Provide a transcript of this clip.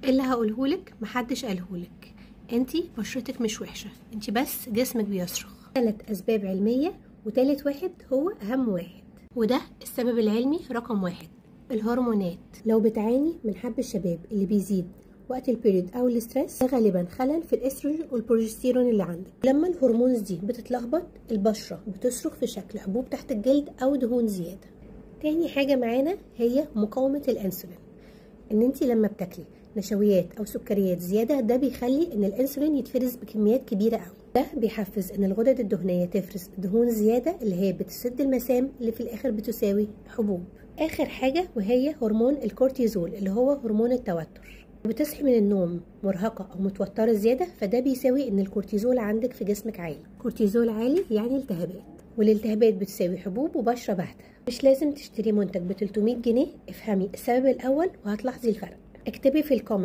اللي هقولهولك محدش قالهولك. انتي بشرتك مش وحشة، انتي بس جسمك بيصرخ. 3 اسباب علمية، وتالت واحد هو اهم واحد، وده السبب العلمي رقم 1: الهرمونات. لو بتعاني من حب الشباب اللي بيزيد وقت البيريد او الاسترس، ده غالبا خلل في الاستروجين والبروجستيرون اللي عندك. لما الهرمونز دي بتتلخبط، البشرة بتصرخ في شكل حبوب تحت الجلد او دهون زيادة. تاني حاجة معانا هي مقاومة الانسولين. ان انتي لما بتاكلي نشويات او سكريات زياده، ده بيخلي ان الانسولين يتفرز بكميات كبيره قوي. ده بيحفز ان الغدد الدهنيه تفرز دهون زياده اللي هي بتسد المسام اللي في الاخر بتساوي حبوب. اخر حاجه وهي هرمون الكورتيزول اللي هو هرمون التوتر. بتصحي من النوم مرهقه او متوتره زياده، فده بيساوي ان الكورتيزول عندك في جسمك عالي. كورتيزول عالي يعني التهابات، والالتهابات بتساوي حبوب وبشره باهته. مش لازم تشتري منتج ب 300 جنيه. افهمي السبب الاول وهتلاحظي الفرق. اكتبي في الكومنت